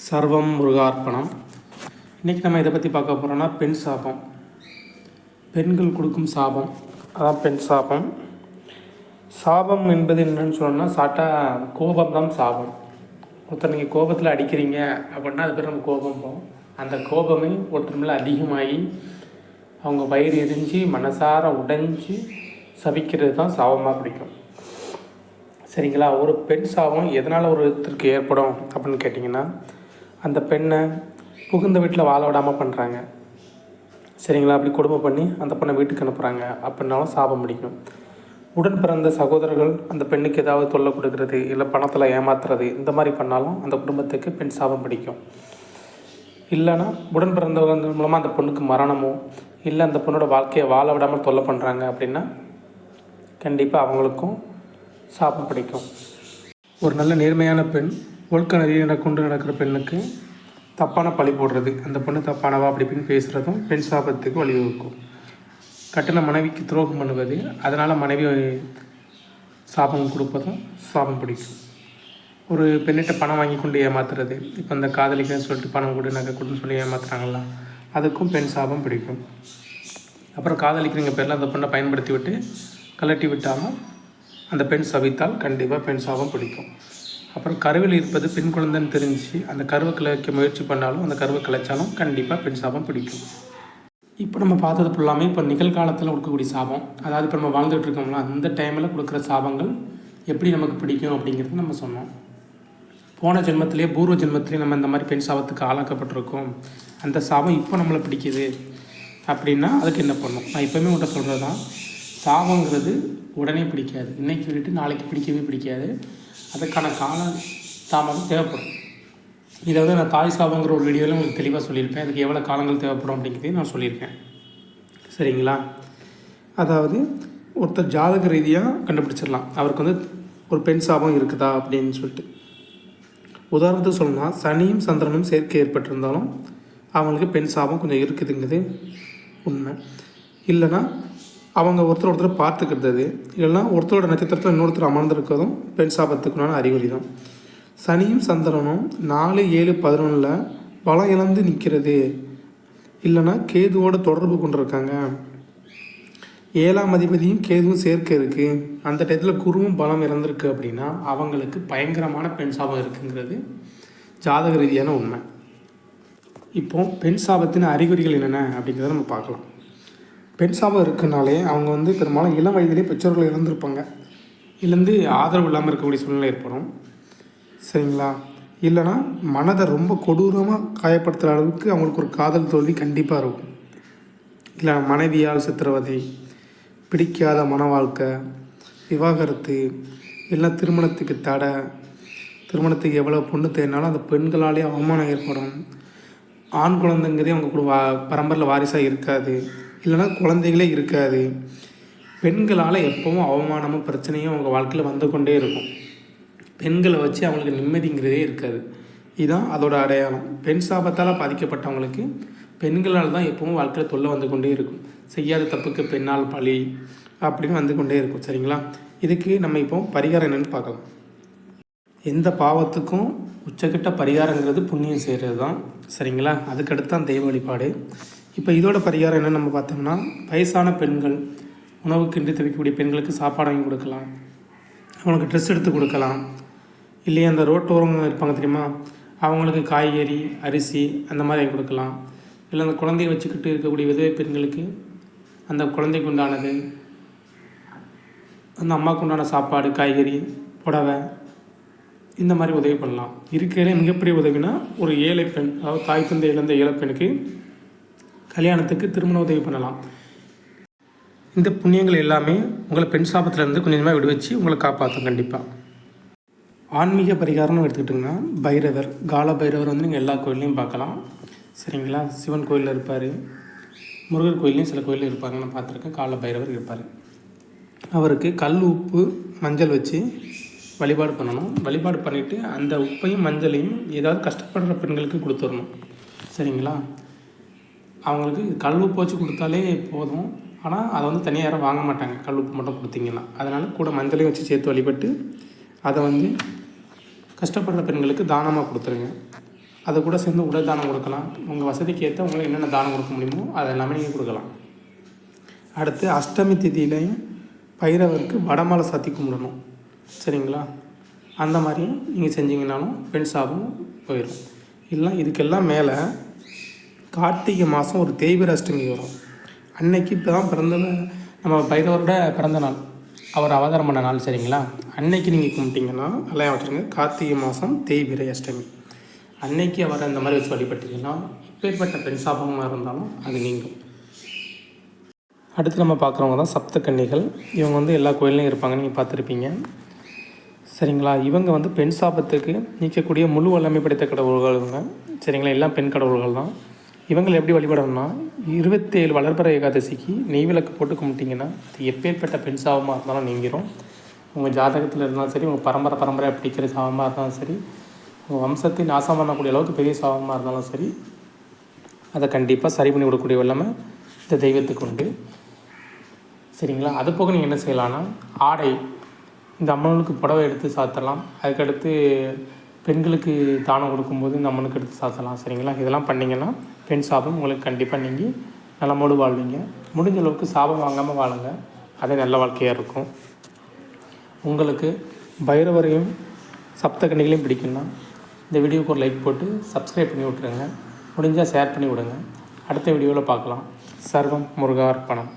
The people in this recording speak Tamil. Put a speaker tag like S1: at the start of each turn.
S1: சர்வம் முருகார்ப்பணம். இன்றைக்கி நம்ம இதை பற்றி பார்க்க போகிறோன்னா பெண் சாபம். பெண்கள் கொடுக்கும் சாபம், அதான் பெண் சாபம். சாபம் என்பது என்னென்னு சொன்னோம்னா கோபம் தான் சாபம். ஒருத்தர் நீங்கள் கோபத்தில் அடிக்கிறீங்க அப்படின்னா அது பேர் நம்ம கோபம் போகும். அந்த கோபமே ஒருத்தர் மேலே அதிகமாகி அவங்க வயிறு எரிஞ்சு மனசார உடைஞ்சி சபிக்கிறது தான் சாபமாக பிடிக்கும். சரிங்களா? ஒரு பெண் சாபம் எதனால் ஒருத்தருக்கு ஏற்படும் அப்படின்னு கேட்டிங்கன்னா, அந்த பெண்ணை புகுந்த வீட்டில் வாழ விடாமல் பண்ணுறாங்க. சரிங்களா? அப்படி கொடுமை பண்ணி அந்த பெண்ணை வீட்டுக்கு அனுப்புகிறாங்க அப்படின்னாலும் சாபம் பிடிக்கும். உடன் பிறந்த சகோதரர்கள் அந்த பெண்ணுக்கு ஏதாவது தொல்லை கொடுக்கறது, இல்லை பணத்தில் ஏமாத்துறது, இந்த மாதிரி பண்ணாலும் அந்த குடும்பத்துக்கு பெண் சாபம் பிடிக்கும். இல்லைன்னா உடன் பிறந்தவர்கள் மூலமாக அந்த பொண்ணுக்கு மரணமோ, இல்லை அந்த பொண்ணோட வாழ்க்கையை வாழ விடாமல் தொல்லை பண்ணுறாங்க அப்படின்னா கண்டிப்பாக அவங்களுக்கும் சாபம் பிடிக்கும். ஒரு நல்ல நேர்மையான பெண் ஒழுக்க நெறியை கொண்டு நடக்கிற பெண்ணுக்கு தப்பான பழி போடுறது, அந்த பொண்ணு தப்பானவா அப்படி இப்படின்னு பேசுகிறதும் பெண் சாபத்துக்கு வழிவகுக்கும். கட்டின மனைவிக்கு துரோகம் பண்ணுவது, அதனால் மனைவி சாபம் கொடுப்பதும் சாபம் பிடிக்கும். ஒரு பெண்ணிட்ட பணம் வாங்கி கொண்டு ஏமாத்துறது, இப்போ அந்த காதலிக்கன்னு சொல்லிட்டு பணம் கொடு நகை கொடுன்னு சொல்லி ஏமாத்துறாங்களா, அதுக்கும் பெண் சாபம் பிடிக்கும். அப்புறம் காதலிக்கிறவங்க பேரில் அந்த பொண்ணை பயன்படுத்தி விட்டு கலட்டி விட்டாலும் அந்த பெண் சபித்தால் கண்டிப்பாக பெண் சாபம் பிடிக்கும். அப்புறம் கருவில் இருப்பது பெண் குழந்தைன்னு தெரிஞ்சு அந்த கருவை கிளைக்க முயற்சி பண்ணாலும் அந்த கருவை கிளைச்சாலும் கண்டிப்பாக பெண் சாபம் பிடிக்கும். இப்போ நம்ம பார்த்தது ஃபுல்லாமே இப்போ நிகழ்காலத்தில் கொடுக்கக்கூடிய சாபம், அதாவது இப்போ நம்ம வாழ்ந்துகிட்டு இருக்கோம்ல அந்த டைமில் கொடுக்குற சாபங்கள் எப்படி நமக்கு பிடிக்கும் அப்படிங்கிறது நம்ம சொன்னோம். போன ஜென்மத்திலே பூர்வ ஜென்மத்திலே நம்ம இந்த மாதிரி பெண் சாபத்துக்கு ஆளாக்கப்பட்டிருக்கோம், அந்த சாபம் இப்போ நம்மளை பிடிக்குது அப்படின்னா அதுக்கு என்ன பண்ணணும்? நான் எப்போவுமே உங்கள்கிட்ட சொல்கிறது தான், சாபங்கிறது உடனே பிடிக்காது. இன்றைக்கி சொல்லிட்டு நாளைக்கு பிடிக்கவே பிடிக்காது. அதுக்கான கால தாமதம் தேவைப்படும். இதை வந்து நான் தாய் சாபங்கிற ஒரு வீடியோவில் உங்களுக்கு தெளிவாக சொல்லியிருப்பேன். அதுக்கு எவ்வளோ காலங்கள் தேவைப்படும் அப்படிங்கிறதையும் நான் சொல்லியிருக்கேன். சரிங்களா? அதாவது ஒருத்தர் ஜாதக ரீதியாக கண்டுபிடிச்சிடலாம் அவருக்கு வந்து ஒரு பெண் சாபம் இருக்குதா அப்படின்னு சொல்லிட்டு. உதாரணத்துக்கு சொல்லணும்னா, சனியும் சந்திரனும் சேர்க்கை ஏற்பட்டிருந்தாலும் அவங்களுக்கு பெண் சாபம் கொஞ்சம் இருக்குதுங்கிறது உண்மை. இல்லைன்னா அவங்க ஒருத்தர் பார்த்துக்கிறது, இல்லைன்னா ஒருத்தரோட நட்சத்திரத்தில் இன்னொருத்தர் அமர்ந்திருக்கிறதும் பெண் சாபத்துக்குனான அறிகுறி தான். சனியும் சந்திரனும் 4, 7, 11 பலம் இழந்து நிற்கிறது, இல்லைன்னா கேதுவோட தொடர்பு கொண்டிருக்காங்க, 7ஆம் அதிபதியும் கேதுவும் சேர்க்கை இருக்குது, அந்த டயத்தில் குருவும் பலம் இழந்திருக்கு அப்படின்னா அவங்களுக்கு பயங்கரமான பெண் சாபம் இருக்குங்கிறது ஜாதக ரீதியான உண்மை. இப்போது பெண் சாபத்தின் அறிகுறிகள் என்னென்ன அப்படிங்கிறத நம்ம பார்க்கலாம். பெண் சாபம் இருக்குனாலே அவங்க வந்து பெரும்பாலும் இளம் வயதிலே பெற்றோர்கள் இழந்திருப்பாங்க, இழந்து ஆதரவு இல்லாமல் இருக்கக்கூடிய சூழ்நிலை ஏற்படும். சரிங்களா? இல்லைனா மனதை ரொம்ப கொடூரமாக காயப்படுத்துகிற அளவுக்கு அவங்களுக்கு ஒரு காதல் தோல்வி கண்டிப்பாக இருக்கும். இல்லை மனைவியால் சித்திரவதை, பிடிக்காத மன வாழ்க்கை, விவாகரத்து, இல்லை திருமணத்துக்கு தடை, திருமணத்துக்கு எவ்வளோ பொண்ணு தேடினாலும் அந்த பெண்களாலே அவமானம் ஏற்படும். ஆண் குழந்தைங்கிறதே அவங்க கூட பரம்பரையில் வாரிசாக இருக்காது, இல்லைனா குழந்தைகளே இருக்காது. பெண்களால் எப்போவும் அவமானமும் பிரச்சனையும் அவங்க வாழ்க்கையில் வந்து கொண்டே இருக்கும். பெண்களை வச்சு அவங்களுக்கு நிம்மதிங்கிறதே இருக்காது. இதுதான் அதோட அடையாளம். பெண் சாபத்தால் பாதிக்கப்பட்டவங்களுக்கு பெண்களால் தான் எப்பவும் வாழ்க்கையில் தொல்லை வந்து கொண்டே இருக்கும். செய்யாத தப்புக்கு பெண்ணால் பழி அப்படின்னு வந்து கொண்டே இருக்கும். சரிங்களா? இதுக்கு நம்ம இப்போ பரிகாரம் என்னென்னு பார்க்கலாம். எந்த பாவத்துக்கும் உச்சக்கட்ட பரிகாரங்கிறது புண்ணியம் செய்கிறது தான். சரிங்களா? அதுக்கடுத்து தான் தெய்வ வழிபாடு. இப்போ இதோட பரிகாரம் என்னென்னு நம்ம பார்த்தோம்னா, வயசான பெண்கள், உணவுக்கின்றி தவிக்கக்கூடிய பெண்களுக்கு சாப்பாடு வாங்கி கொடுக்கலாம், அவங்களுக்கு ட்ரெஸ் எடுத்து கொடுக்கலாம். இல்லையா அந்த ரோட்டோரம் இருப்பாங்க தெரியுமா, அவங்களுக்கு காய்கறி, அரிசி அந்த மாதிரி வாங்கி கொடுக்கலாம். இல்லை அந்த குழந்தைய வச்சுக்கிட்டு இருக்கக்கூடிய விதவை பெண்களுக்கு அந்த குழந்தைக்கு உண்டானது, அந்த அம்மாவுக்கு உண்டான சாப்பாடு, காய்கறி, புடவை, இந்த மாதிரி உதவி பண்ணலாம். இருக்கிறதே மிகப்பெரிய உதவினா ஒரு ஏழை பெண், அதாவது தாய் தந்தை இழந்த ஏழை பெண்ணுக்கு கல்யாணத்துக்கு திருமண உதவி பண்ணலாம். இந்த புண்ணியங்கள் எல்லாமே உங்களை பெண் சாபத்திலேருந்து கொஞ்சம் கொஞ்சமாக விடுவிச்சு உங்களை காப்பாற்றும். கண்டிப்பாக ஆன்மீக பரிகாரம்னு எடுத்துக்கிட்டிங்கன்னா, பைரவர், கால பைரவர் வந்து நீங்கள் எல்லா கோயிலையும் பார்க்கலாம். சரிங்களா? சிவன் கோயிலில் இருப்பார், முருகர் கோயிலையும் சில கோயிலில் இருப்பாங்க, நான் பார்த்துருக்கேன். கால பைரவர் இருப்பார். அவருக்கு கல், உப்பு, மஞ்சள் வச்சு வழிபாடு பண்ணணும். வழிபாடு பண்ணிவிட்டு அந்த உப்பையும் மஞ்சளையும் ஏதாவது கஷ்டப்படுற பெண்களுக்கு கொடுத்துடணும். சரிங்களா? அவங்களுக்கு கல் உப்பு வச்சு கொடுத்தாலே போதும், ஆனால் அதை வந்து தனியாக யாரும் வாங்க மாட்டாங்க கல் உப்பு மட்டும் கொடுத்தீங்கன்னா. அதனால் கூட மஞ்சளையும் வச்சு சேர்த்து வழிபட்டு அதை வந்து கஷ்டப்படுற பெண்களுக்கு தானமாக கொடுத்துருங்க. அது கூட சேர்ந்து உடல் தானம் கொடுக்கலாம். உங்கள் வசதிக்கு ஏற்ற உங்களுக்கு என்னென்ன தானம் கொடுக்க முடியுமோ அதை எல்லாமே நீங்கள் கொடுக்கலாம். அடுத்து அஷ்டமி திதியிலையும் பைரவருக்கு வடமாலை சாத்தி கும்பிடணும். சரிங்களா? அந்த மாதிரியும் நீங்கள் செஞ்சிங்கனாலும் பெண் சாபம் போயிடும். இல்லை இதுக்கெல்லாம் மேலே கார்த்திகை மாதம் ஒரு தேய்பிரை அஷ்டமி வரும். அன்னைக்கு இப்போ தான் நம்ம பைரவரோட பிறந்த நாள், அவர் அவதாரம் பண்ண நாள். சரிங்களா? அன்னைக்கு நீங்கள் கும்பிட்டிங்கன்னா நல்லா வச்சுருங்க. கார்த்திகை மாதம் தேய்பிரை அஷ்டமி அன்னைக்கு அவரை அந்த மாதிரி வச்சு வழிபட்டிங்கன்னா இப்பேற்பட்ட பெண் சாபமாக இருந்தாலும் அது நீங்கும். அடுத்து நம்ம பார்க்குறவங்க தான் சப்தகன்னிகள். இவங்க எல்லா கோயிலையும் இருப்பாங்க, நீங்கள் பார்த்துருப்பீங்க. சரிங்களா? இவங்க பெண் சாபத்துக்கு நீக்கக்கூடிய முழு வல்லமை படைத்த கடவுள்கள் இவங்க. சரிங்களா? எல்லாம் பெண் கடவுள்கள் தான். இவங்களை எப்படி வழிபடணும்னா 27 வளர்பிறை ஏகாதசிக்கு நெய் விளக்கு போட்டு கும்பிட்டிங்கன்னா அது எப்பேற்பட்ட பெண் சாபமாக இருந்தாலும் நீங்கிரும். உங்கள் ஜாதகத்தில் இருந்தாலும் சரி, உங்கள் பரம்பரையாக பிடிக்கிற சாபமாக இருந்தாலும் சரி, உங்கள் வம்சத்தை நாசம் பண்ணக்கூடிய அளவுக்கு பெரிய சாபமாக இருந்தாலும் சரி, அதை கண்டிப்பாக சரி பண்ணி விடக்கூடிய வல்லமை இந்த தெய்வத்துக்கு உண்டு. சரிங்களா? அது போக நீங்கள் என்ன செய்யலான்னா, ஆடை இந்த அம்மனுக்கு புடவை எடுத்து சாத்தலாம். அதுக்கடுத்து பெண்களுக்கு தானம் கொடுக்கும்போது இந்த அம்மனுக்கு எடுத்து சாத்தலாம். சரிங்களா? இதெல்லாம் பண்ணிங்கன்னா பெண் சாபம் உங்களுக்கு கண்டிப்பாக நீங்கள் நலமோடு வாழ்வீங்க. முடிஞ்ச அளவுக்கு சாபம் வாங்காமல் வாழுங்க, அதே நல்ல வாழ்க்கையாக இருக்கும். உங்களுக்கு பைரவரையும் சப்தகன்னிகளையும் பிடிக்குன்னா இந்த வீடியோக்கு ஒரு லைக் போட்டு சப்ஸ்கிரைப் பண்ணி விட்ருங்க. முடிஞ்சால் ஷேர் பண்ணி விடுங்க. அடுத்த வீடியோவில் பார்க்கலாம். சர்வம் முருகார்ப்பணம்.